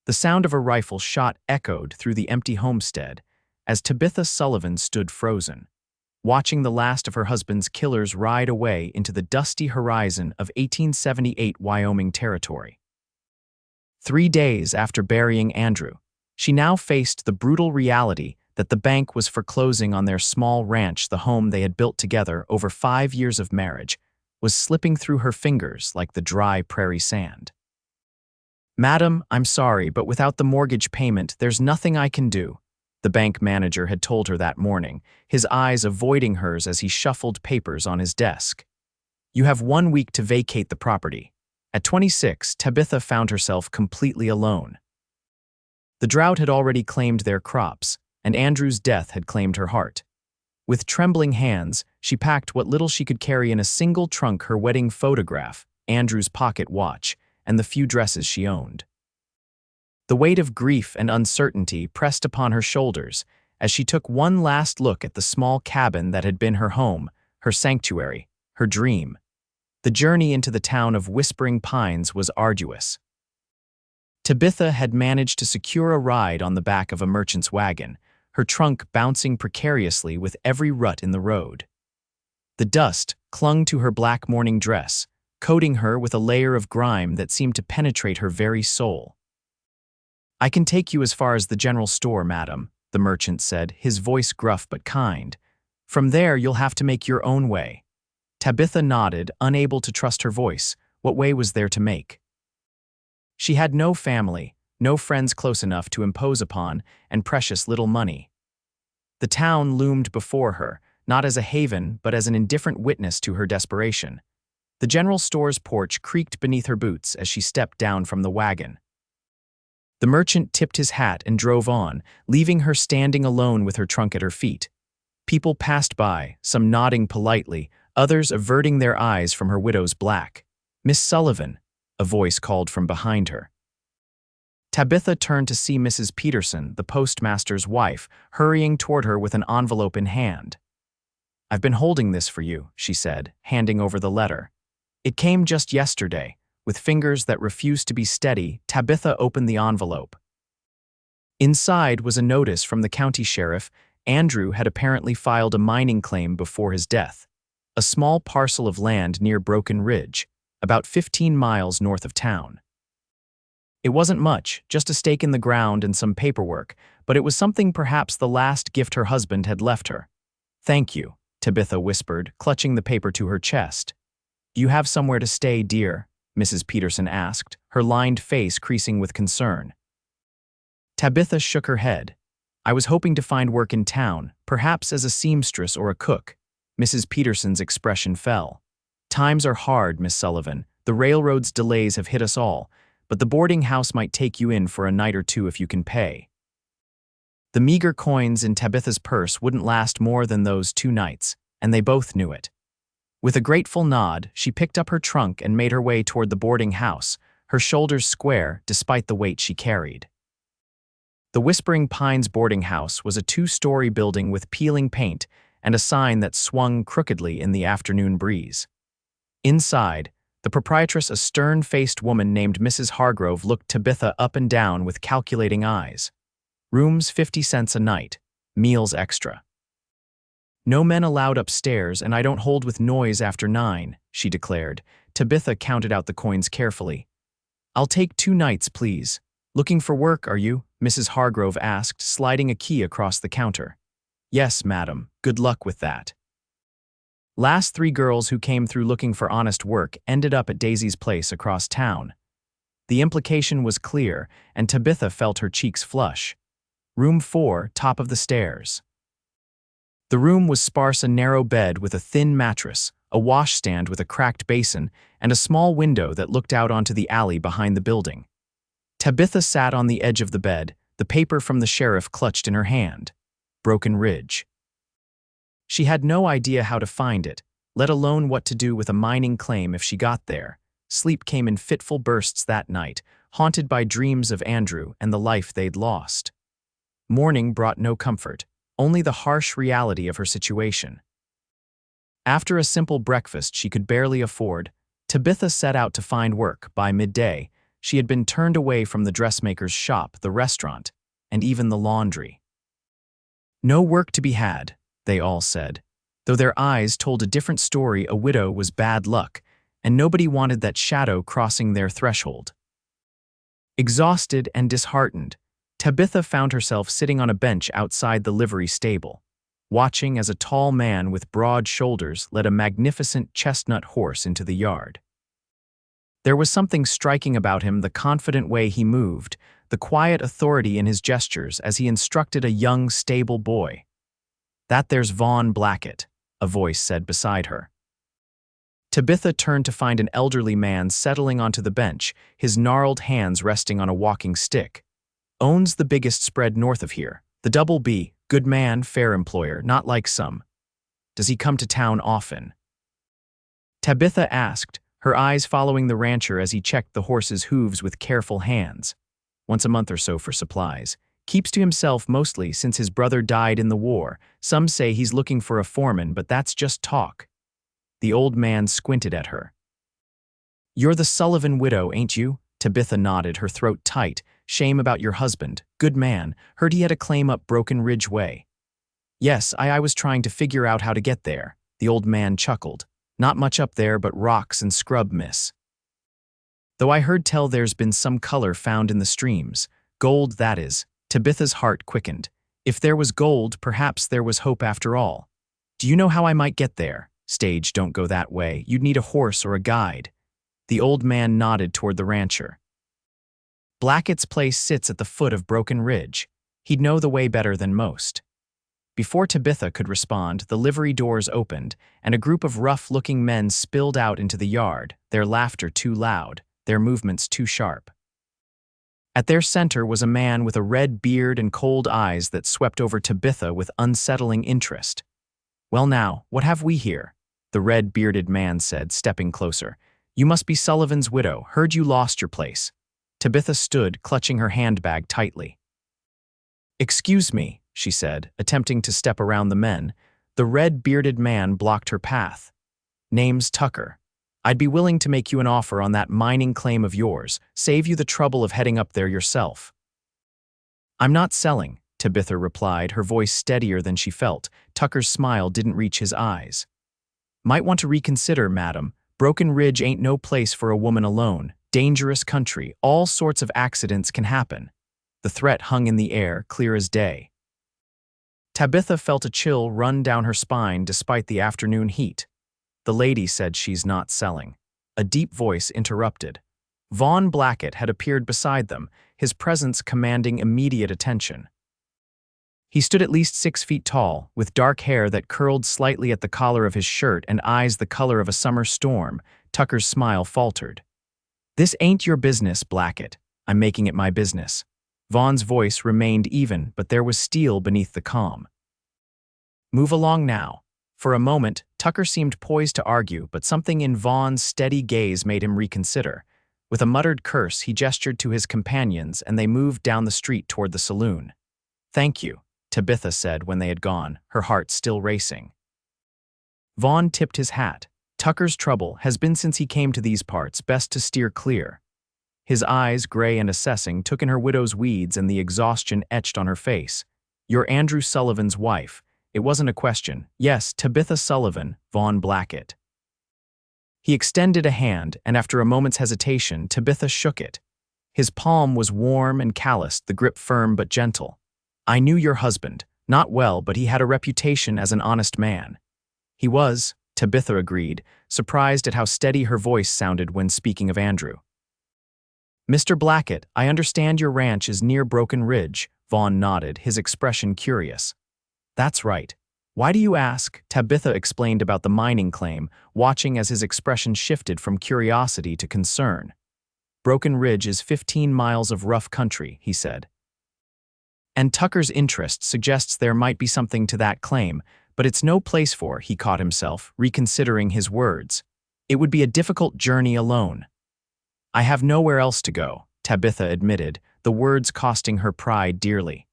The sound of a rifle shot echoed through the empty homestead as Tabitha Sullivan stood frozen, watching the last of her husband's killers ride away into the dusty horizon of 1878 Wyoming territory. 3 days after burying Andrew, she now faced the brutal reality that the bank was foreclosing on their small ranch. The home they had built together over 5 years of marriage was slipping through her fingers like the dry prairie sand. "Madam, I'm sorry, but without the mortgage payment, there's nothing I can do," the bank manager had told her that morning, his eyes avoiding hers as he shuffled papers on his desk. "You have 1 week to vacate the property." At 26, Tabitha found herself completely alone. The drought had already claimed their crops, and Andrew's death had claimed her heart. With trembling hands, she packed what little she could carry in a single trunk: her wedding photograph, Andrew's pocket watch, and the few dresses she owned. The weight of grief and uncertainty pressed upon her shoulders as she took one last look at the small cabin that had been her home, her sanctuary, her dream. The journey into the town of Whispering Pines was arduous. Tabitha had managed to secure a ride on the back of a merchant's wagon, her trunk bouncing precariously with every rut in the road. The dust clung to her black morning dress, coating her with a layer of grime that seemed to penetrate her very soul. "I can take you as far as the general store, madam," the merchant said, his voice gruff but kind. "From there you'll have to make your own way." Tabitha nodded, unable to trust her voice. What way was there to make? She had no family, no friends close enough to impose upon, and precious little money. The town loomed before her, not as a haven but as an indifferent witness to her desperation. The general store's porch creaked beneath her boots as she stepped down from the wagon. The merchant tipped his hat and drove on, leaving her standing alone with her trunk at her feet. People passed by, some nodding politely, others averting their eyes from her widow's black. "Miss Sullivan," a voice called from behind her. Tabitha turned to see Mrs. Peterson, the postmaster's wife, hurrying toward her with an envelope in hand. "I've been holding this for you," she said, handing over the letter. "It came just yesterday." With fingers that refused to be steady, Tabitha opened the envelope. Inside was a notice from the county sheriff. Andrew had apparently filed a mining claim before his death. A small parcel of land near Broken Ridge, about 15 miles north of town. It wasn't much, just a stake in the ground and some paperwork, but it was something, perhaps the last gift her husband had left her. "Thank you," Tabitha whispered, clutching the paper to her chest. "Do you have somewhere to stay, dear?" Mrs. Peterson asked, her lined face creasing with concern. Tabitha shook her head. "I was hoping to find work in town, perhaps as a seamstress or a cook." Mrs. Peterson's expression fell. "Times are hard, Miss Sullivan. The railroad's delays have hit us all, but the boarding house might take you in for a night or two if you can pay." The meager coins in Tabitha's purse wouldn't last more than those 2 nights, and they both knew it. With a grateful nod, she picked up her trunk and made her way toward the boarding house, her shoulders square despite the weight she carried. The Whispering Pines boarding house was a 2-story building with peeling paint and a sign that swung crookedly in the afternoon breeze. Inside, the proprietress, a stern-faced woman named Mrs. Hargrove, looked Tabitha up and down with calculating eyes. "Rooms 50 cents a night, meals extra. No men allowed upstairs, and I don't hold with noise after 9, she declared. Tabitha counted out the coins carefully. "I'll take 2 nights, please." "Looking for work, are you?" Mrs. Hargrove asked, sliding a key across the counter. "Yes, madam. Good luck with that." Last 3 girls who came through looking for honest work ended up at Daisy's place across town. The implication was clear, and Tabitha felt her cheeks flush. Room 4, top of the stairs. The room was sparse: a narrow bed with a thin mattress, a washstand with a cracked basin, and a small window that looked out onto the alley behind the building. Tabitha sat on the edge of the bed, the paper from the sheriff clutched in her hand. Broken Ridge. She had no idea how to find it, let alone what to do with a mining claim if she got there. Sleep came in fitful bursts that night, haunted by dreams of Andrew and the life they'd lost. Morning brought no comfort, only the harsh reality of her situation. After a simple breakfast she could barely afford, Tabitha set out to find work. By midday, She had been turned away from the dressmaker's shop, the restaurant, and even the laundry. No work to be had, they all said. Though their eyes told a different story, a widow was bad luck, and nobody wanted that shadow crossing their threshold. Exhausted and disheartened, Tabitha found herself sitting on a bench outside the livery stable, watching as a tall man with broad shoulders led a magnificent chestnut horse into the yard. There was something striking about him, the confident way he moved, the quiet authority in his gestures as he instructed a young stable boy. "That there's Vaughn Blackett," a voice said beside her. Tabitha turned to find an elderly man settling onto the bench, his gnarled hands resting on a walking stick. "Owns the biggest spread north of here, the Double B, good man, fair employer, not like some. Does he come to town often?" Tabitha asked, her eyes following the rancher as he checked the horse's hooves with careful hands. "Once a month or so for supplies. Keeps to himself mostly since his brother died in the war. Some say he's looking for a foreman, but that's just talk." The old man squinted at her. "You're the Sullivan widow, ain't you?" Tabitha nodded, her throat tight. "Shame about your husband. Good man. Heard he had a claim up Broken Ridge way." "Yes, I was trying to figure out how to get there." The old man chuckled. "Not much up there but rocks and scrub, miss. Though I heard tell there's been some color found in the streams. Gold, that is." Tabitha's heart quickened. If there was gold, perhaps there was hope after all. "Do you know how I might get there?" "Stage don't go that way. You'd need a horse or a guide." The old man nodded toward the rancher. "Blackett's place sits at the foot of Broken Ridge. He'd know the way better than most." Before Tabitha could respond, the livery doors opened, and a group of rough-looking men spilled out into the yard, their laughter too loud, their movements too sharp. At their center was a man with a red beard and cold eyes that swept over Tabitha with unsettling interest. "Well now, what have we here?" the red-bearded man said, stepping closer. "You must be Sullivan's widow. Heard you lost your place." Tabitha stood, clutching her handbag tightly. "Excuse me," she said, attempting to step around the men. The red-bearded man blocked her path. "Name's Tucker. I'd be willing to make you an offer on that mining claim of yours, save you the trouble of heading up there yourself." "I'm not selling," Tabitha replied, her voice steadier than she felt. Tucker's smile didn't reach his eyes. "Might want to reconsider, madam. Broken Ridge ain't no place for a woman alone. Dangerous country. All sorts of accidents can happen." The threat hung in the air, clear as day. Tabitha felt a chill run down her spine despite the afternoon heat. "The lady said she's not selling." A deep voice interrupted. Vaughn Blackett had appeared beside them, his presence commanding immediate attention. He stood at least 6 feet tall, with dark hair that curled slightly at the collar of his shirt and eyes the color of a summer storm. Tucker's smile faltered. "This ain't your business, Blackett. I'm making it my business." Vaughn's voice remained even, but there was steel beneath the calm. "Move along now." For a moment, Tucker seemed poised to argue, but something in Vaughn's steady gaze made him reconsider. With a muttered curse, he gestured to his companions, and they moved down the street toward the saloon. "Thank you," Tabitha said when they had gone, her heart still racing. Vaughn tipped his hat. Tucker's trouble has been since he came to these parts, best to steer clear. His eyes, gray and assessing, took in her widow's weeds and the exhaustion etched on her face. "You're Andrew Sullivan's wife." It wasn't a question. "Yes, Tabitha Sullivan, Vaughn Blackett." He extended a hand, and after a moment's hesitation, Tabitha shook it. His palm was warm and calloused, the grip firm but gentle. "I knew your husband. Not well, but he had a reputation as an honest man." "He was," Tabitha agreed, surprised at how steady her voice sounded when speaking of Andrew. "Mr. Blackett, I understand your ranch is near Broken Ridge." Vaughn nodded, his expression curious. "That's right. Why do you ask?" Tabitha explained about the mining claim, watching as his expression shifted from curiosity to concern. "Broken Ridge is 15 miles of rough country," he said. "And Tucker's interest suggests there might be something to that claim, but it's no place for," he caught himself, reconsidering his words. "It would be a difficult journey alone." "I have nowhere else to go," Tabitha admitted, the words costing her pride dearly.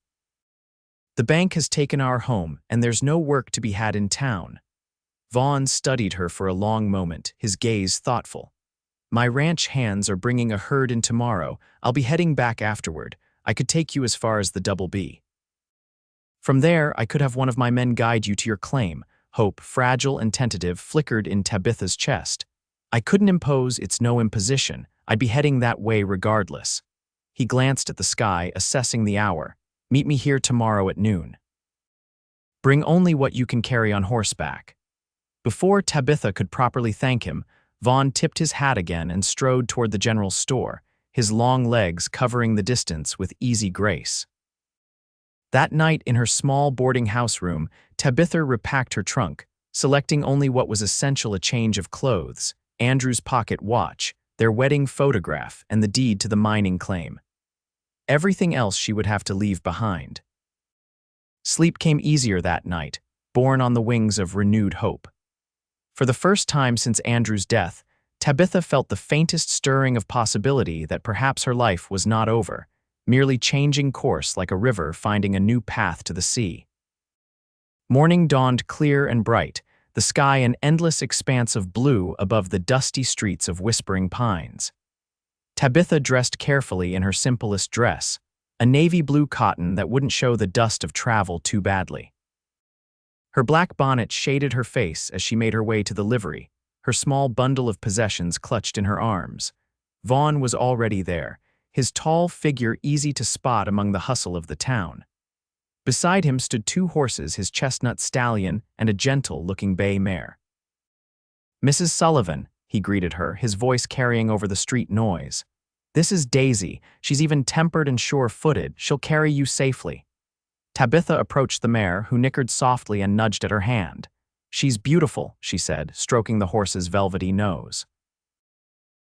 "The bank has taken our home, and there's no work to be had in town." Vaughn studied her for a long moment, his gaze thoughtful. My ranch hands are bringing a herd in tomorrow. I'll be heading back afterward. I could take you as far as the Double B. From there, I could have one of my men guide you to your claim. Hope, fragile and tentative, flickered in Tabitha's chest. I couldn't impose, it's no imposition. I'd be heading that way regardless. He glanced at the sky, assessing the hour. Meet me here tomorrow at noon. Bring only what you can carry on horseback. Before Tabitha could properly thank him, Vaughn tipped his hat again and strode toward the general store, his long legs covering the distance with easy grace. That night in her small boarding house room, Tabitha repacked her trunk, selecting only what was essential: a change of clothes, Andrew's pocket watch, their wedding photograph, and the deed to the mining claim. Everything else she would have to leave behind. Sleep came easier that night, borne on the wings of renewed hope. For the first time since Andrew's death, Tabitha felt the faintest stirring of possibility that perhaps her life was not over, merely changing course like a river finding a new path to the sea. Morning dawned clear and bright, the sky an endless expanse of blue above the dusty streets of Whispering Pines. Tabitha dressed carefully in her simplest dress, a navy blue cotton that wouldn't show the dust of travel too badly. Her black bonnet shaded her face as she made her way to the livery, her small bundle of possessions clutched in her arms. Vaughn was already there, his tall figure easy to spot among the hustle of the town. Beside him stood 2 horses, his chestnut stallion and a gentle-looking bay mare. "Mrs. Sullivan," he greeted her, his voice carrying over the street noise. "This is Daisy. She's even tempered and sure-footed. She'll carry you safely." Tabitha approached the mare, who nickered softly and nudged at her hand. "She's beautiful," she said, stroking the horse's velvety nose.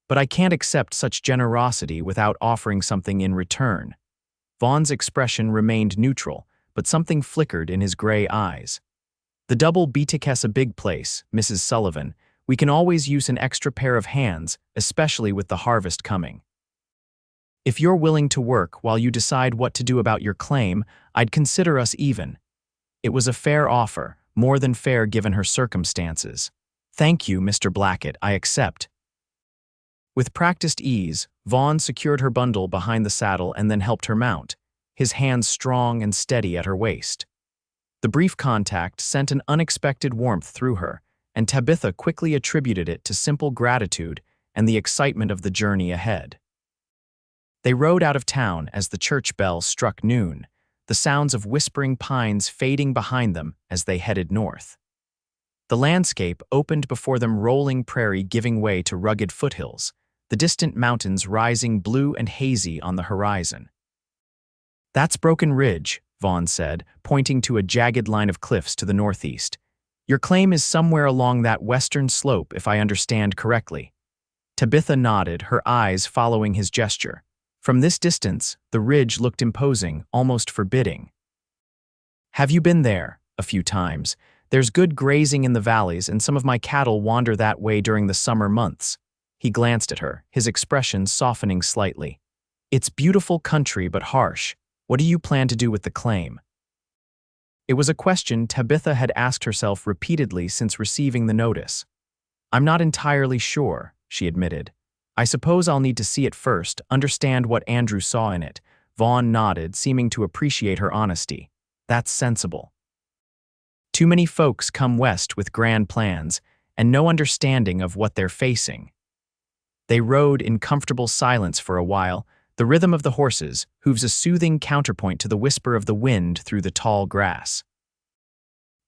"But I can't accept such generosity without offering something in return." Vaughn's expression remained neutral, but something flickered in his gray eyes. "The Double B's a big place, Mrs. Sullivan. We can always use an extra pair of hands, especially with the harvest coming. If you're willing to work while you decide what to do about your claim, I'd consider us even." It was a fair offer, more than fair given her circumstances. "Thank you, Mr. Blackett, I accept." With practiced ease, Vaughn secured her bundle behind the saddle and then helped her mount, his hands strong and steady at her waist. The brief contact sent an unexpected warmth through her, and Tabitha quickly attributed it to simple gratitude and the excitement of the journey ahead. They rode out of town as the church bell struck noon, the sounds of Whispering Pines fading behind them as they headed north. The landscape opened before them, rolling prairie giving way to rugged foothills, the distant mountains rising blue and hazy on the horizon. "That's Broken Ridge," Vaughn said, pointing to a jagged line of cliffs to the northeast. "Your claim is somewhere along that western slope, if I understand correctly." Tabitha nodded, her eyes following his gesture. From this distance, the ridge looked imposing, almost forbidding. "Have you been there?" "A few times. There's good grazing in the valleys, and some of my cattle wander that way during the summer months." He glanced at her, his expression softening slightly. "It's beautiful country, but harsh. What do you plan to do with the claim?" It was a question Tabitha had asked herself repeatedly since receiving the notice. "I'm not entirely sure," she admitted. "I suppose I'll need to see it first, understand what Andrew saw in it." Vaughn nodded, seeming to appreciate her honesty. "That's sensible. Too many folks come west with grand plans and no understanding of what they're facing." They rode in comfortable silence for a while, the rhythm of the horses' hooves a soothing counterpoint to the whisper of the wind through the tall grass.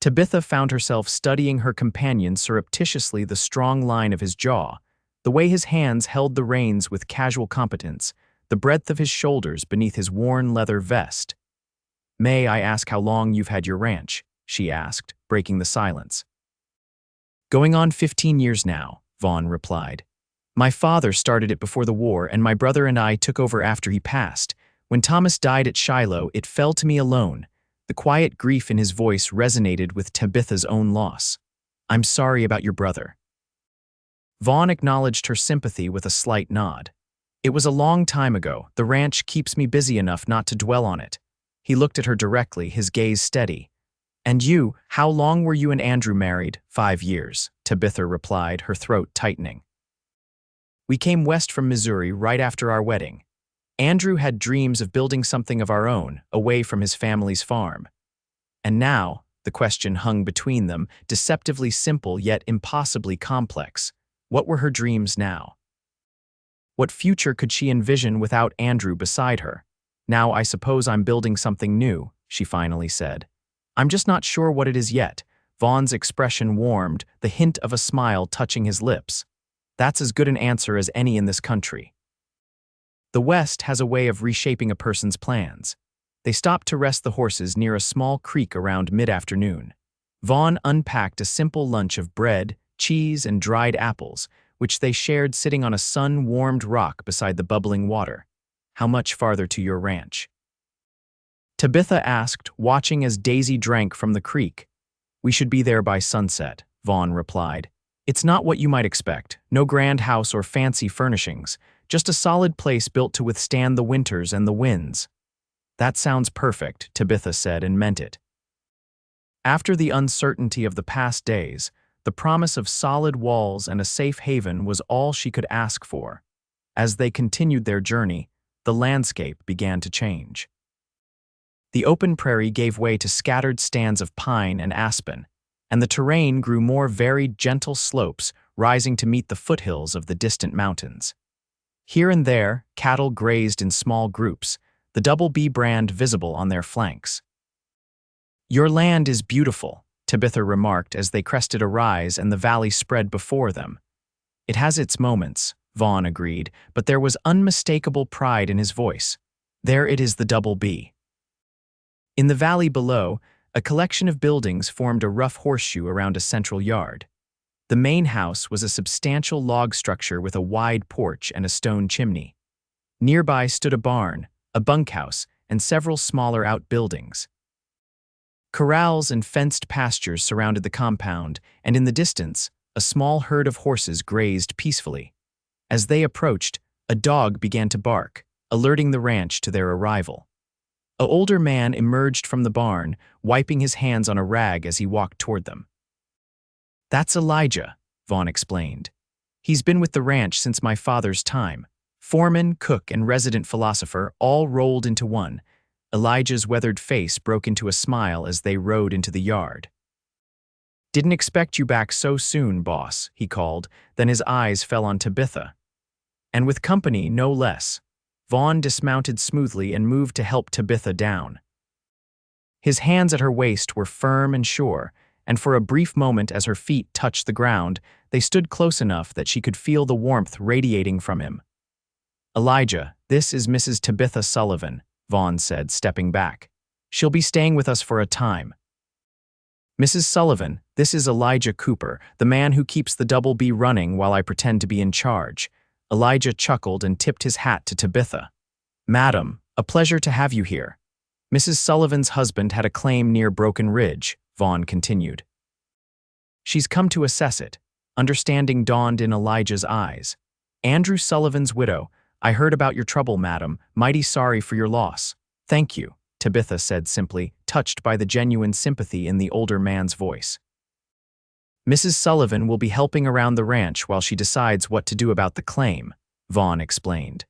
Tabitha found herself studying her companion surreptitiously, the strong line of his jaw, the way his hands held the reins with casual competence, the breadth of his shoulders beneath his worn leather vest. "May I ask how long you've had your ranch?" she asked, breaking the silence. "Going on 15 years now," Vaughn replied. "My father started it before the war, and my brother and I took over after he passed. When Thomas died at Shiloh, it fell to me alone." The quiet grief in his voice resonated with Tabitha's own loss. "I'm sorry about your brother." Vaughn acknowledged her sympathy with a slight nod. "It was a long time ago. The ranch keeps me busy enough not to dwell on it." He looked at her directly, his gaze steady. "And you, how long were you and Andrew married?" 5 years, Tabitha replied, her throat tightening. We came west from Missouri right after our wedding. Andrew had dreams of building something of our own, away from his family's farm. And now, the question hung between them, deceptively simple yet impossibly complex. What were her dreams now? What future could she envision without Andrew beside her? Now I suppose I'm building something new, she finally said. I'm just not sure what it is yet. Vaughn's expression warmed, the hint of a smile touching his lips. That's as good an answer as any in this country. The West has a way of reshaping a person's plans. They stopped to rest the horses near a small creek around mid-afternoon. Vaughn unpacked a simple lunch of bread, cheese, and dried apples, which they shared sitting on a sun-warmed rock beside the bubbling water. How much farther to your ranch? Tabitha asked, watching as Daisy drank from the creek. We should be there by sunset, Vaughn replied. It's not what you might expect, no grand house or fancy furnishings, just a solid place built to withstand the winters and the winds. That sounds perfect, Tabitha said and meant it. After the uncertainty of the past days, the promise of solid walls and a safe haven was all she could ask for. As they continued their journey, the landscape began to change. The open prairie gave way to scattered stands of pine and aspen, and the terrain grew more varied, gentle slopes rising to meet the foothills of the distant mountains. Here and there, cattle grazed in small groups, the Double B brand visible on their flanks. Your land is beautiful, Tabitha remarked as they crested a rise and the valley spread before them. It has its moments, Vaughn agreed, but there was unmistakable pride in his voice. There it is, the Double B. In the valley below, a collection of buildings formed a rough horseshoe around a central yard. The main house was a substantial log structure with a wide porch and a stone chimney. Nearby stood a barn, a bunkhouse, and several smaller outbuildings. Corrals and fenced pastures surrounded the compound, and in the distance, a small herd of horses grazed peacefully. As they approached, a dog began to bark, alerting the ranch to their arrival. An older man emerged from the barn, wiping his hands on a rag as he walked toward them. That's Elijah, Vaughn explained. He's been with the ranch since my father's time. Foreman, cook, and resident philosopher all rolled into one. Elijah's weathered face broke into a smile as they rode into the yard. Didn't expect you back so soon, boss, he called, then his eyes fell on Tabitha. And with company, no less. Vaughn dismounted smoothly and moved to help Tabitha down. His hands at her waist were firm and sure, and for a brief moment as her feet touched the ground, they stood close enough that she could feel the warmth radiating from him. Elijah, this is Mrs. Tabitha Sullivan, Vaughn said, stepping back. She'll be staying with us for a time. Mrs. Sullivan, this is Elijah Cooper, the man who keeps the Double B running while I pretend to be in charge. Elijah chuckled and tipped his hat to Tabitha. Madam, a pleasure to have you here. Mrs. Sullivan's husband had a claim near Broken Ridge, Vaughn continued. She's come to assess it. Understanding dawned in Elijah's eyes. Andrew Sullivan's widow, I heard about your trouble, madam. Mighty sorry for your loss. Thank you, Tabitha said simply, touched by the genuine sympathy in the older man's voice. Mrs. Sullivan will be helping around the ranch while she decides what to do about the claim, Vaughn explained.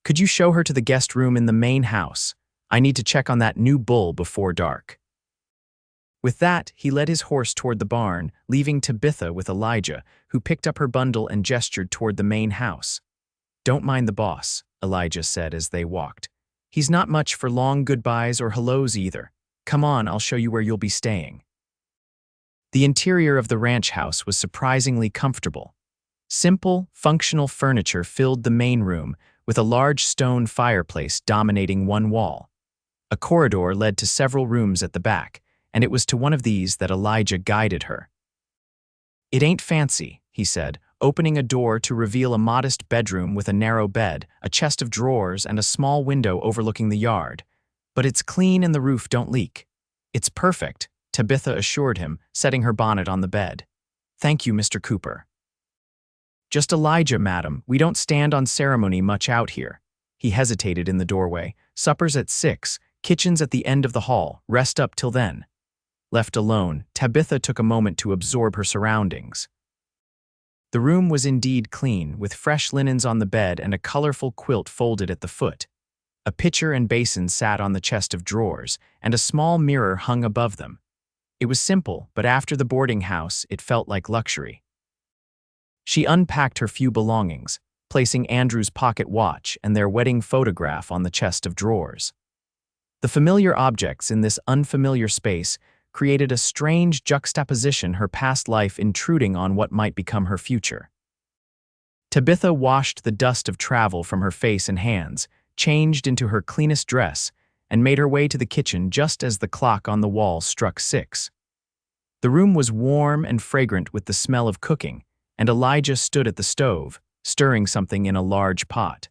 Could you show her to the guest room in the main house? I need to check on that new bull before dark. With that, he led his horse toward the barn, leaving Tabitha with Elijah, who picked up her bundle and gestured toward the main house. Don't mind the boss, Elijah said as they walked. He's not much for long goodbyes or hellos either. Come on, I'll show you where you'll be staying. The interior of the ranch house was surprisingly comfortable. Simple, functional furniture filled the main room, with a large stone fireplace dominating one wall. A corridor led to several rooms at the back, and it was to one of these that Elijah guided her. It ain't fancy, he said, opening a door to reveal a modest bedroom with a narrow bed, a chest of drawers, and a small window overlooking the yard. But it's clean and the roof don't leak. It's perfect, Tabitha assured him, setting her bonnet on the bed. Thank you, Mr. Cooper. Just Elijah, madam. We don't stand on ceremony much out here. He hesitated in the doorway. Supper's at 6, kitchen's at the end of the hall. Rest up till then. Left alone, Tabitha took a moment to absorb her surroundings. The room was indeed clean, with fresh linens on the bed and a colorful quilt folded at the foot. A pitcher and basin sat on the chest of drawers, and a small mirror hung above them. It was simple, but after the boarding house, it felt like luxury. She unpacked her few belongings, placing Andrew's pocket watch and their wedding photograph on the chest of drawers. The familiar objects in this unfamiliar space created a strange juxtaposition, her past life intruding on what might become her future. Tabitha washed the dust of travel from her face and hands, changed into her cleanest dress, and made her way to the kitchen just as the clock on the wall struck 6. The room was warm and fragrant with the smell of cooking, and Elijah stood at the stove, stirring something in a large pot.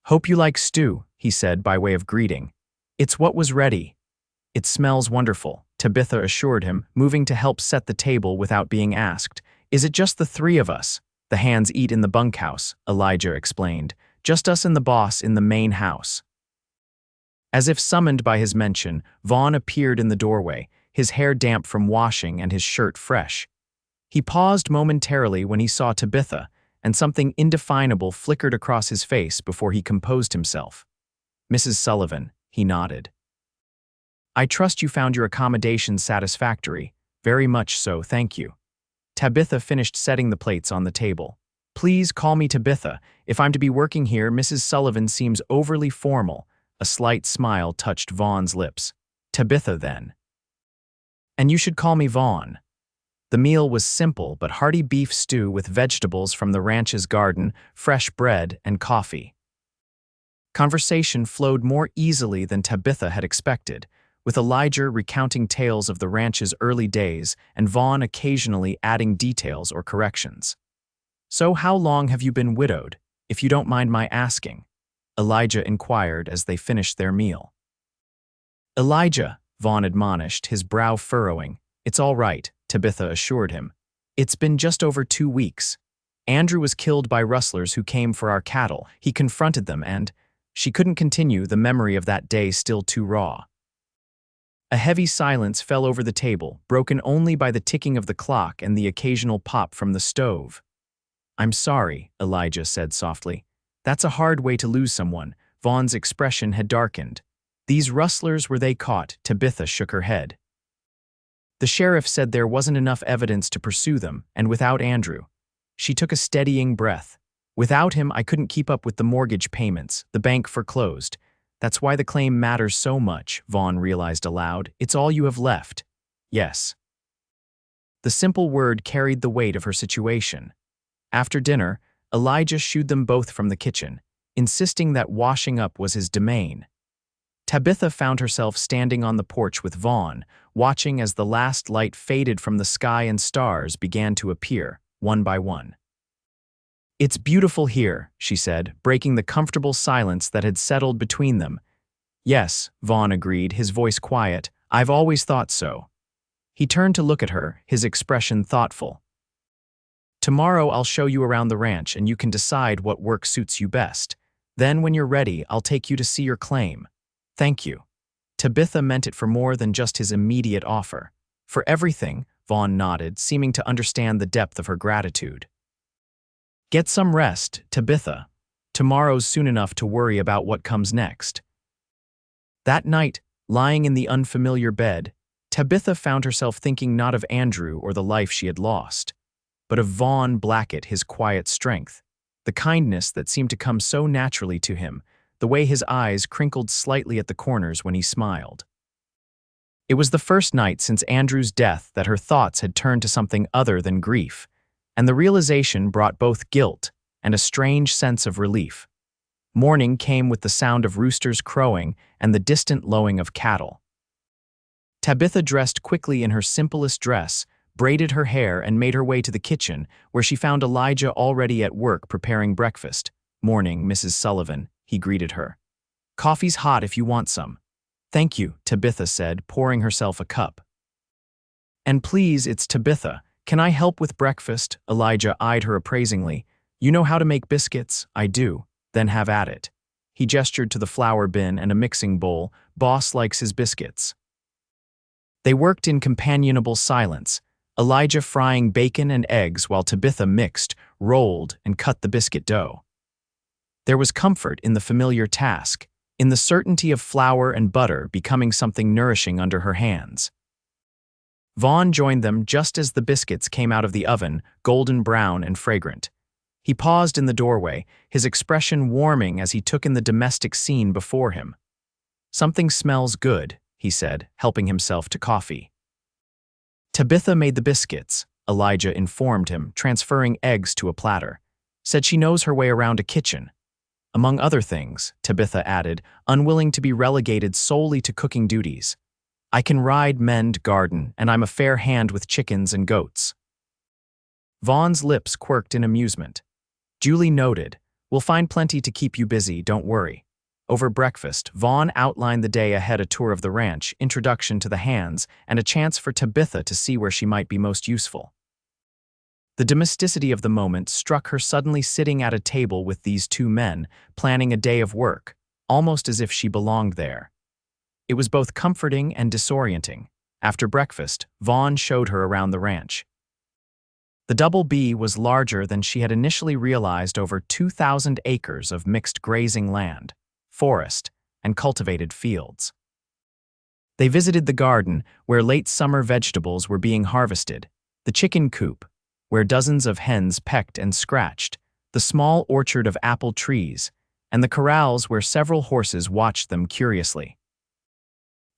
"Hope you like stew," he said by way of greeting. "It's what was ready." "It smells wonderful," Tabitha assured him, moving to help set the table without being asked. "Is it just the 3 of us? The hands eat in the bunkhouse," Elijah explained. "Just us and the boss in the main house." As if summoned by his mention, Vaughn appeared in the doorway, his hair damp from washing and his shirt fresh. He paused momentarily when he saw Tabitha, and something indefinable flickered across his face before he composed himself. "Mrs. Sullivan," he nodded. "I trust you found your accommodations satisfactory." "Very much so, thank you." Tabitha finished setting the plates on the table. "Please call me Tabitha. If I'm to be working here, Mrs. Sullivan seems overly formal." A slight smile touched Vaughn's lips. "Tabitha, then." "And you should call me Vaughn." The meal was simple but hearty beef stew with vegetables from the ranch's garden, fresh bread, and coffee. Conversation flowed more easily than Tabitha had expected, with Elijah recounting tales of the ranch's early days and Vaughn occasionally adding details or corrections. "So how long have you been widowed, if you don't mind my asking?" Elijah inquired as they finished their meal. "Elijah," Vaughn admonished, his brow furrowing. "It's all right," Tabitha assured him. "It's been just over 2 weeks. Andrew was killed by rustlers who came for our cattle. He confronted them and—" She couldn't continue, the memory of that day still too raw. A heavy silence fell over the table, broken only by the ticking of the clock and the occasional pop from the stove. "I'm sorry," Elijah said softly. "That's a hard way to lose someone." Vaughn's expression had darkened. "These rustlers, were they caught?" Tabitha shook her head. "The sheriff said there wasn't enough evidence to pursue them, and without Andrew." She took a steadying breath. "Without him, I couldn't keep up with the mortgage payments. The bank foreclosed. That's why the claim matters so much," Vaughn realized aloud. "It's all you have left." "Yes." The simple word carried the weight of her situation. After dinner, Elijah shooed them both from the kitchen, insisting that washing up was his domain. Tabitha found herself standing on the porch with Vaughn, watching as the last light faded from the sky and stars began to appear, one by one. "It's beautiful here," she said, breaking the comfortable silence that had settled between them. "Yes," Vaughn agreed, his voice quiet. "I've always thought so." He turned to look at her, his expression thoughtful. "Tomorrow I'll show you around the ranch and you can decide what work suits you best. Then when you're ready, I'll take you to see your claim." "Thank you." Tabitha meant it for more than just his immediate offer. "For everything," Vaughn nodded, seeming to understand the depth of her gratitude. "Get some rest, Tabitha. Tomorrow's soon enough to worry about what comes next." That night, lying in the unfamiliar bed, Tabitha found herself thinking not of Andrew or the life she had lost, but of Vaughn Blackett, his quiet strength, the kindness that seemed to come so naturally to him, the way his eyes crinkled slightly at the corners when he smiled. It was the first night since Andrew's death that her thoughts had turned to something other than grief, and the realization brought both guilt and a strange sense of relief. Morning came with the sound of roosters crowing and the distant lowing of cattle. Tabitha dressed quickly in her simplest dress, braided her hair, and made her way to the kitchen, where she found Elijah already at work preparing breakfast. "Morning, Mrs. Sullivan," he greeted her. "Coffee's hot if you want some." "Thank you," Tabitha said, pouring herself a cup. "And please, it's Tabitha. Can I help with breakfast?" Elijah eyed her appraisingly. "You know how to make biscuits?" "I do." "Then have at it." He gestured to the flour bin and a mixing bowl. "Boss likes his biscuits." They worked in companionable silence, Elijah frying bacon and eggs while Tabitha mixed, rolled, and cut the biscuit dough. There was comfort in the familiar task, in the certainty of flour and butter becoming something nourishing under her hands. Vaughn joined them just as the biscuits came out of the oven, golden brown and fragrant. He paused in the doorway, his expression warming as he took in the domestic scene before him. "Something smells good," he said, helping himself to coffee. "Tabitha made the biscuits," Elijah informed him, transferring eggs to a platter. "Said she knows her way around a kitchen." Among other things, Tabitha added, unwilling to be relegated solely to cooking duties. "I can ride, mend, garden, and I'm a fair hand with chickens and goats." Vaughn's lips quirked in amusement. Julie noted, "We'll find plenty to keep you busy, don't worry." Over breakfast, Vaughn outlined the day ahead: a tour of the ranch, introduction to the hands, and a chance for Tabitha to see where she might be most useful. The domesticity of the moment struck her suddenly, sitting at a table with these two men, planning a day of work, almost as if she belonged there. It was both comforting and disorienting. After breakfast, Vaughn showed her around the ranch. The Double B was larger than she had initially realized: over 2,000 acres of mixed grazing land, forest, and cultivated fields. They visited the garden, where late summer vegetables were being harvested, the chicken coop, where dozens of hens pecked and scratched, the small orchard of apple trees, and the corrals where several horses watched them curiously.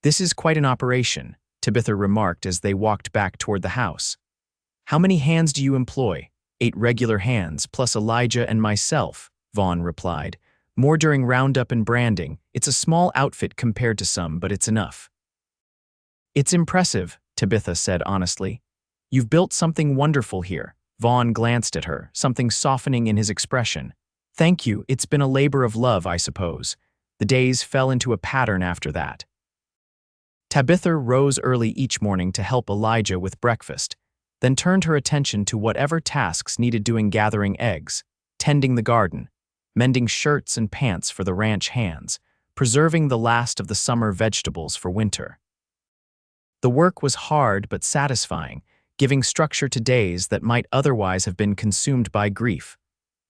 "This is quite an operation," Tabitha remarked as they walked back toward the house. "How many hands do you employ?" "8 regular hands, plus Elijah and myself," Vaughn replied. "More during roundup and branding. It's a small outfit compared to some, but it's enough." "It's impressive," Tabitha said honestly. "You've built something wonderful here." Vaughn glanced at her, something softening in his expression. "Thank you, it's been a labor of love, I suppose." The days fell into a pattern after that. Tabitha rose early each morning to help Elijah with breakfast, then turned her attention to whatever tasks needed doing: gathering eggs, tending the garden, mending shirts and pants for the ranch hands, preserving the last of the summer vegetables for winter. The work was hard but satisfying, giving structure to days that might otherwise have been consumed by grief.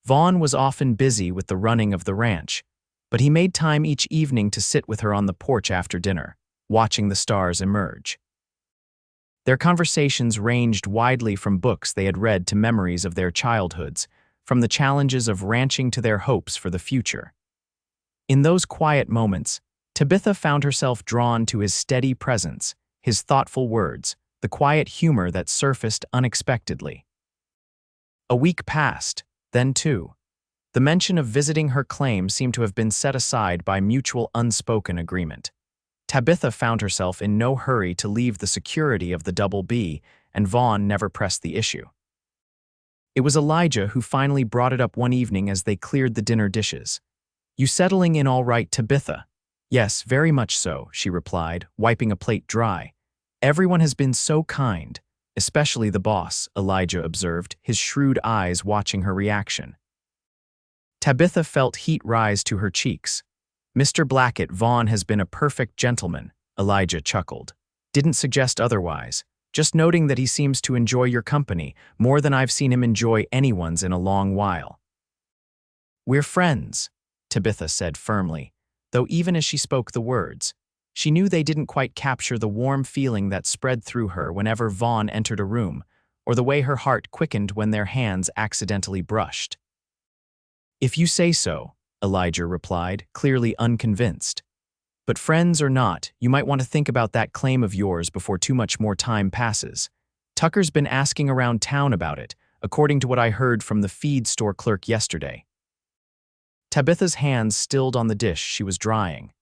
Vaughn was often busy with the running of the ranch, but he made time each evening to sit with her on the porch after dinner, watching the stars emerge. Their conversations ranged widely, from books they had read to memories of their childhoods, from the challenges of ranching to their hopes for the future. In those quiet moments, Tabitha found herself drawn to his steady presence, his thoughtful words, the quiet humor that surfaced unexpectedly. A week passed, then two. The mention of visiting her claim seemed to have been set aside by mutual unspoken agreement. Tabitha found herself in no hurry to leave the security of the Double B, and Vaughn never pressed the issue. It was Elijah who finally brought it up one evening as they cleared the dinner dishes. "You settling in all right, Tabitha?" "Yes, very much so," she replied, wiping a plate dry. "Everyone has been so kind, especially the boss," Elijah observed, his shrewd eyes watching her reaction. Tabitha felt heat rise to her cheeks. "Mr. Blackett, Vaughn has been a perfect gentleman," Elijah chuckled. "Didn't suggest otherwise. Just noting that he seems to enjoy your company more than I've seen him enjoy anyone's in a long while." "We're friends," Tabitha said firmly, though even as she spoke the words, she knew they didn't quite capture the warm feeling that spread through her whenever Vaughn entered a room, or the way her heart quickened when their hands accidentally brushed. "If you say so," Elijah replied, clearly unconvinced. "But friends or not, you might want to think about that claim of yours before too much more time passes. Tucker's been asking around town about it, according to what I heard from the feed store clerk yesterday." Tabitha's hands stilled on the dish she was drying.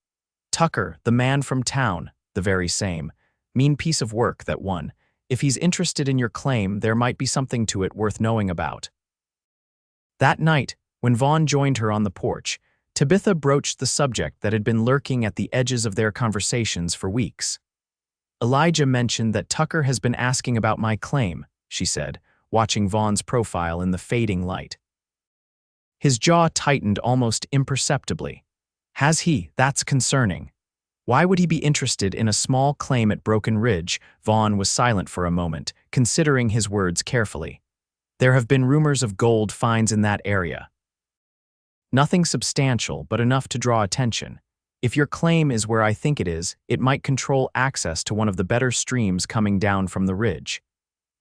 "Tucker, the man from town, the very same. Mean piece of work, that one. If he's interested in your claim, there might be something to it worth knowing about." That night, when Vaughn joined her on the porch, Tabitha broached the subject that had been lurking at the edges of their conversations for weeks. "Elijah mentioned that Tucker has been asking about my claim," she said, watching Vaughn's profile in the fading light. His jaw tightened almost imperceptibly. "Has he? That's concerning." Why would he be interested in a small claim at Broken Ridge? Vaughn was silent for a moment, considering his words carefully. There have been rumors of gold finds in that area. Nothing substantial, but enough to draw attention. If your claim is where I think it is, it might control access to one of the better streams coming down from the ridge.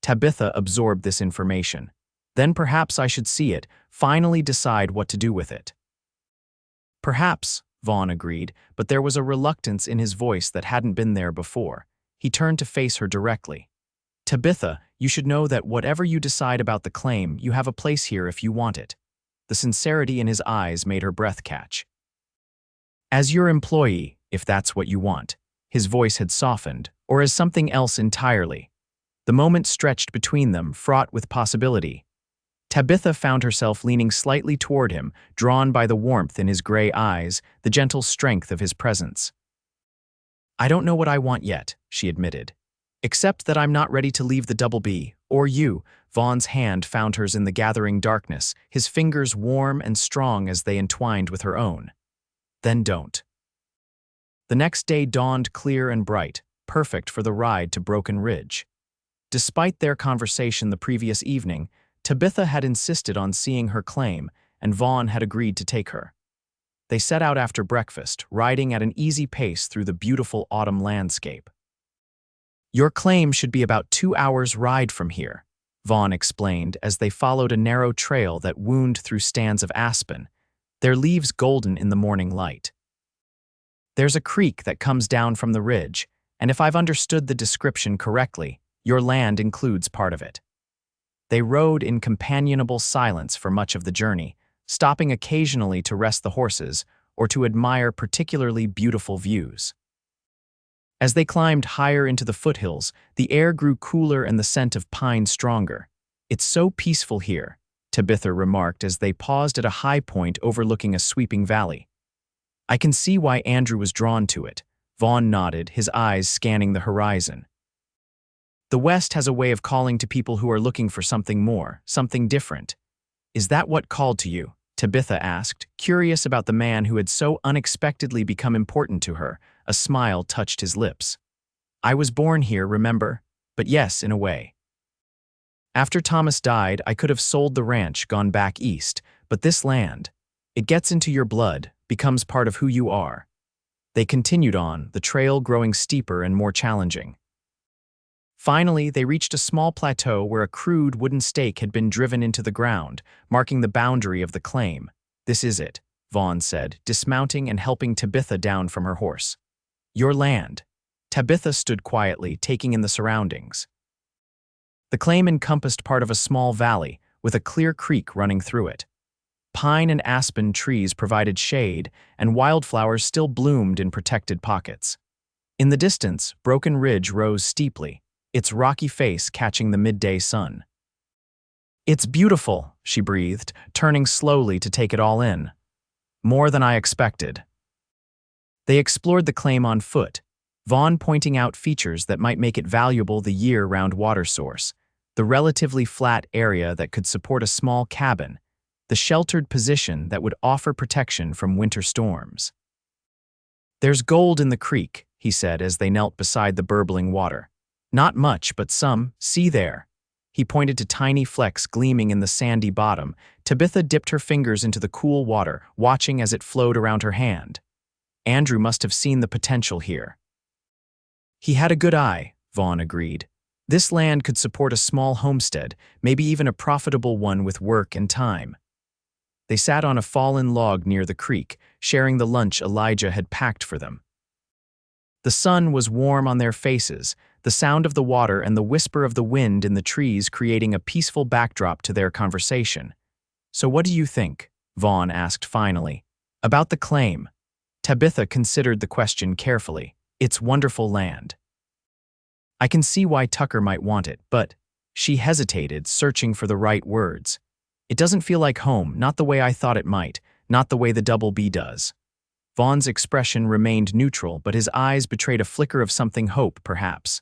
Tabitha absorbed this information. Then perhaps I should see it, finally decide what to do with it. Perhaps, Vaughn agreed, but there was a reluctance in his voice that hadn't been there before. He turned to face her directly. Tabitha, you should know that whatever you decide about the claim, you have a place here if you want it. The sincerity in his eyes made her breath catch. As your employee, if that's what you want. His voice had softened, or as something else entirely. The moment stretched between them, fraught with possibility. Tabitha found herself leaning slightly toward him, drawn by the warmth in his gray eyes, the gentle strength of his presence. I don't know what I want yet, she admitted. Except that I'm not ready to leave the Double B, or you. Vaughn's hand found hers in the gathering darkness, his fingers warm and strong as they entwined with her own. Then don't. The next day dawned clear and bright, perfect for the ride to Broken Ridge. Despite their conversation the previous evening, Tabitha had insisted on seeing her claim, and Vaughn had agreed to take her. They set out after breakfast, riding at an easy pace through the beautiful autumn landscape. Your claim should be about 2 hours' ride from here, Vaughn explained as they followed a narrow trail that wound through stands of aspen, their leaves golden in the morning light. There's a creek that comes down from the ridge, and if I've understood the description correctly, your land includes part of it. They rode in companionable silence for much of the journey, stopping occasionally to rest the horses or to admire particularly beautiful views. As they climbed higher into the foothills, the air grew cooler and the scent of pine stronger. It's so peaceful here, Tabitha remarked as they paused at a high point overlooking a sweeping valley. I can see why Andrew was drawn to it. Vaughn nodded, his eyes scanning the horizon. The West has a way of calling to people who are looking for something more, something different. Is that what called to you? Tabitha asked, curious about the man who had so unexpectedly become important to her. A smile touched his lips. I was born here, remember? But yes, in a way. After Thomas died, I could have sold the ranch, gone back east, but this land, it gets into your blood, becomes part of who you are. They continued on, the trail growing steeper and more challenging. Finally, they reached a small plateau where a crude wooden stake had been driven into the ground, marking the boundary of the claim. This is it, Vaughn said, dismounting and helping Tabitha down from her horse. Your land. Tabitha stood quietly, taking in the surroundings. The claim encompassed part of a small valley, with a clear creek running through it. Pine and aspen trees provided shade, and wildflowers still bloomed in protected pockets. In the distance, Broken Ridge rose steeply, its rocky face catching the midday sun. It's beautiful, she breathed, turning slowly to take it all in. More than I expected. They explored the claim on foot, Vaughn pointing out features that might make it valuable: the year-round water source, the relatively flat area that could support a small cabin, the sheltered position that would offer protection from winter storms. There's gold in the creek, he said as they knelt beside the burbling water. Not much, but some. See there. He pointed to tiny flecks gleaming in the sandy bottom. Tabitha dipped her fingers into the cool water, watching as it flowed around her hand. Andrew must have seen the potential here. He had a good eye, Vaughn agreed. This land could support a small homestead, maybe even a profitable one with work and time. They sat on a fallen log near the creek, sharing the lunch Elijah had packed for them. The sun was warm on their faces, the sound of the water and the whisper of the wind in the trees creating a peaceful backdrop to their conversation. So what do you think? Vaughn asked finally. About the claim. Tabitha considered the question carefully. It's wonderful land. I can see why Tucker might want it, but she hesitated, searching for the right words. It doesn't feel like home, not the way I thought it might, not the way the Double B does. Vaughn's expression remained neutral, but his eyes betrayed a flicker of something hope, perhaps.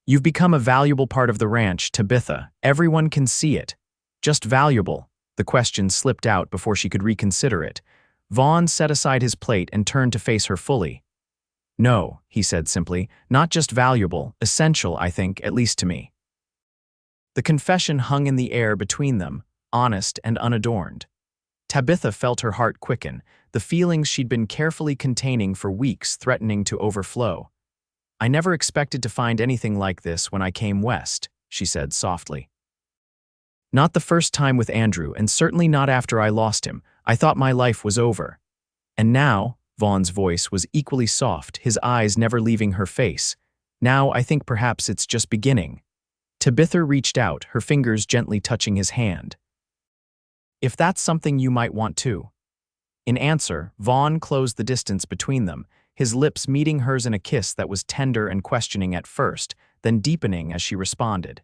You've become a valuable part of the ranch, Tabitha. Everyone can see it. Just valuable. The question slipped out before she could reconsider it. Vaughn set aside his plate and turned to face her fully. No, he said simply, not just valuable, essential, I think, at least to me. The confession hung in the air between them, honest and unadorned. Tabitha felt her heart quicken, the feelings she'd been carefully containing for weeks threatening to overflow. I never expected to find anything like this when I came west, she said softly. Not the first time with Andrew, and certainly not after I lost him. I thought my life was over. And now, Vaughn's voice was equally soft, his eyes never leaving her face. Now I think perhaps it's just beginning. Tabitha reached out, her fingers gently touching his hand. If that's something you might want too. In answer, Vaughn closed the distance between them, his lips meeting hers in a kiss that was tender and questioning at first, then deepening as she responded.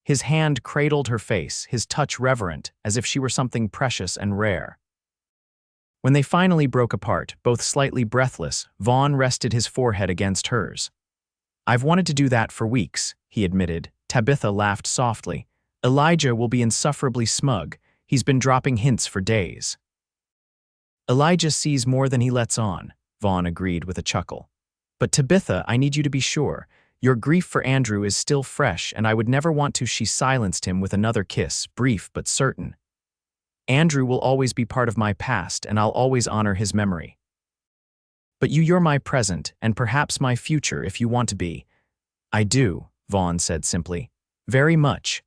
His hand cradled her face, his touch reverent, as if she were something precious and rare. When they finally broke apart, both slightly breathless, Vaughn rested his forehead against hers. I've wanted to do that for weeks, he admitted. Tabitha laughed softly. Elijah will be insufferably smug. He's been dropping hints for days. Elijah sees more than he lets on, Vaughn agreed with a chuckle. But Tabitha, I need you to be sure. Your grief for Andrew is still fresh, and I would never want to. She silenced him with another kiss, brief but certain. Andrew will always be part of my past, and I'll always honor his memory. But you're my present, and perhaps my future if you want to be. I do, Vaughn said simply. Very much.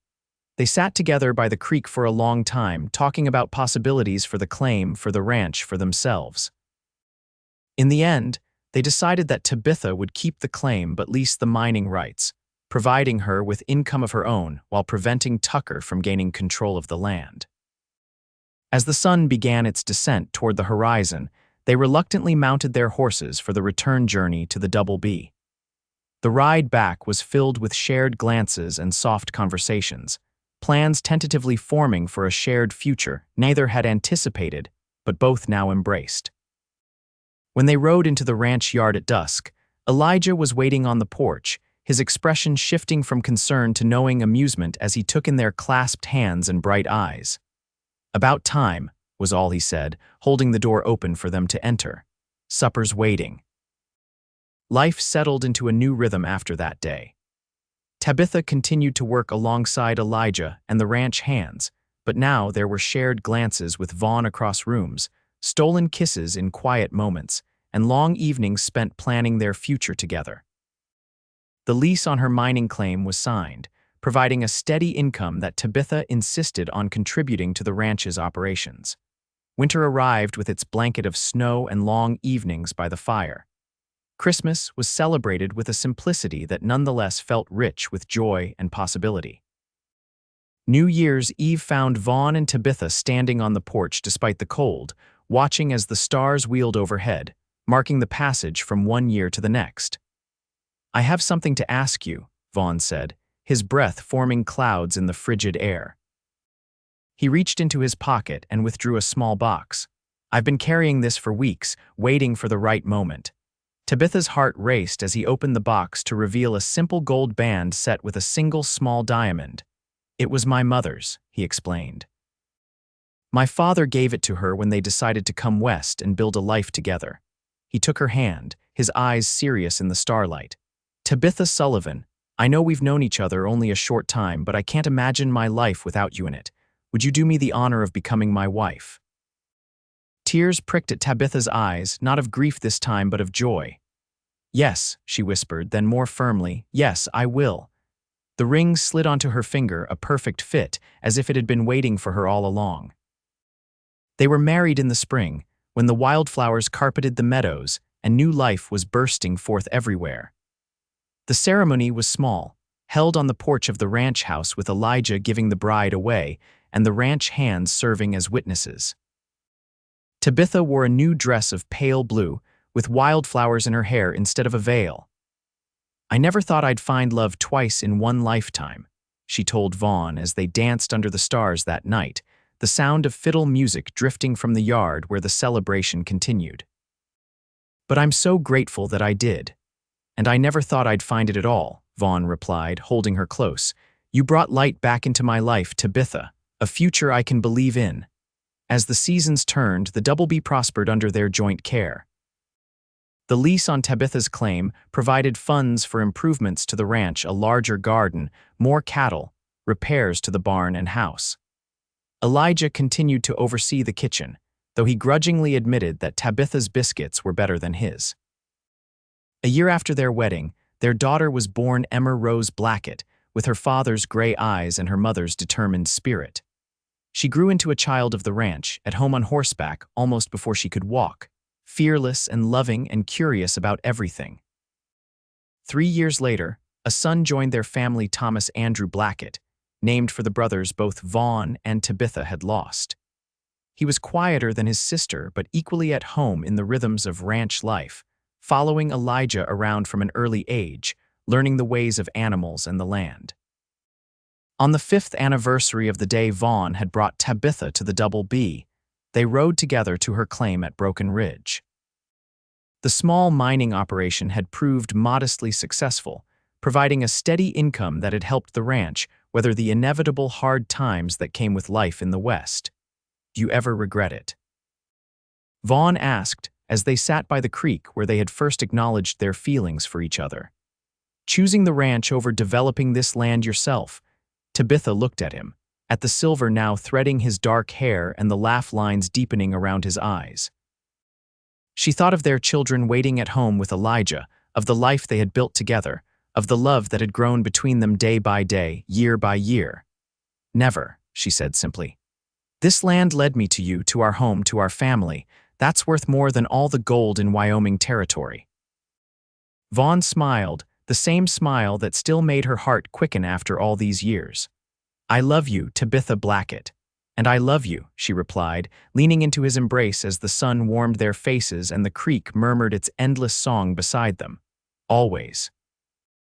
They sat together by the creek for a long time, talking about possibilities for the claim, for the ranch, for themselves. In the end, they decided that Tabitha would keep the claim but lease the mining rights, providing her with income of her own while preventing Tucker from gaining control of the land. As the sun began its descent toward the horizon, they reluctantly mounted their horses for the return journey to the Double B. The ride back was filled with shared glances and soft conversations, plans tentatively forming for a shared future neither had anticipated, but both now embraced. When they rode into the ranch yard at dusk, Elijah was waiting on the porch, his expression shifting from concern to knowing amusement as he took in their clasped hands and bright eyes. About time, was all he said, holding the door open for them to enter. Supper's waiting. Life settled into a new rhythm after that day. Tabitha continued to work alongside Elijah and the ranch hands, but now there were shared glances with Vaughn across rooms, stolen kisses in quiet moments, and long evenings spent planning their future together. The lease on her mining claim was signed, providing a steady income that Tabitha insisted on contributing to the ranch's operations. Winter arrived with its blanket of snow and long evenings by the fire. Christmas was celebrated with a simplicity that nonetheless felt rich with joy and possibility. New Year's Eve found Vaughn and Tabitha standing on the porch despite the cold, watching as the stars wheeled overhead, marking the passage from one year to the next. I have something to ask you, Vaughn said, his breath forming clouds in the frigid air. He reached into his pocket and withdrew a small box. I've been carrying this for weeks, waiting for the right moment. Tabitha's heart raced as he opened the box to reveal a simple gold band set with a single small diamond. It was my mother's, he explained. My father gave it to her when they decided to come west and build a life together. He took her hand, his eyes serious in the starlight. Tabitha Sullivan, I know we've known each other only a short time, but I can't imagine my life without you in it. Would you do me the honor of becoming my wife? Tears pricked at Tabitha's eyes, not of grief this time, but of joy. Yes, she whispered, then more firmly, yes, I will. The ring slid onto her finger, a perfect fit, as if it had been waiting for her all along. They were married in the spring, when the wildflowers carpeted the meadows and new life was bursting forth everywhere. The ceremony was small, held on the porch of the ranch house with Elijah giving the bride away and the ranch hands serving as witnesses. Tabitha wore a new dress of pale blue, with wildflowers in her hair instead of a veil. I never thought I'd find love twice in one lifetime, she told Vaughn as they danced under the stars that night, the sound of fiddle music drifting from the yard where the celebration continued. But I'm so grateful that I did. And I never thought I'd find it at all, Vaughn replied, holding her close. You brought light back into my life, Tabitha, a future I can believe in. As the seasons turned, the Double B prospered under their joint care. The lease on Tabitha's claim provided funds for improvements to the ranch, a larger garden, more cattle, repairs to the barn and house. Elijah continued to oversee the kitchen, though he grudgingly admitted that Tabitha's biscuits were better than his. A year after their wedding, their daughter was born, Emma Rose Blackett, with her father's gray eyes and her mother's determined spirit. She grew into a child of the ranch, at home on horseback almost before she could walk, fearless and loving and curious about everything. 3 years later, a son joined their family, Thomas Andrew Blackett, named for the brothers both Vaughn and Tabitha had lost. He was quieter than his sister, but equally at home in the rhythms of ranch life, following Elijah around from an early age, learning the ways of animals and the land. On the 5th anniversary of the day Vaughn had brought Tabitha to the Double B, they rode together to her claim at Broken Ridge. The small mining operation had proved modestly successful, providing a steady income that had helped the ranch weather the inevitable hard times that came with life in the West. "Do you ever regret it?" Vaughn asked as they sat by the creek where they had first acknowledged their feelings for each other. "Choosing the ranch over developing this land yourself?" Tabitha looked at him, at the silver now threading his dark hair and the laugh lines deepening around his eyes. She thought of their children waiting at home with Elijah, of the life they had built together, of the love that had grown between them day by day, year by year. "Never," she said simply. "This land led me to you, to our home, to our family. That's worth more than all the gold in Wyoming territory." Vaughn smiled, the same smile that still made her heart quicken after all these years. "I love you, Tabitha Blackett." "And I love you," she replied, leaning into his embrace as the sun warmed their faces and the creek murmured its endless song beside them. "Always."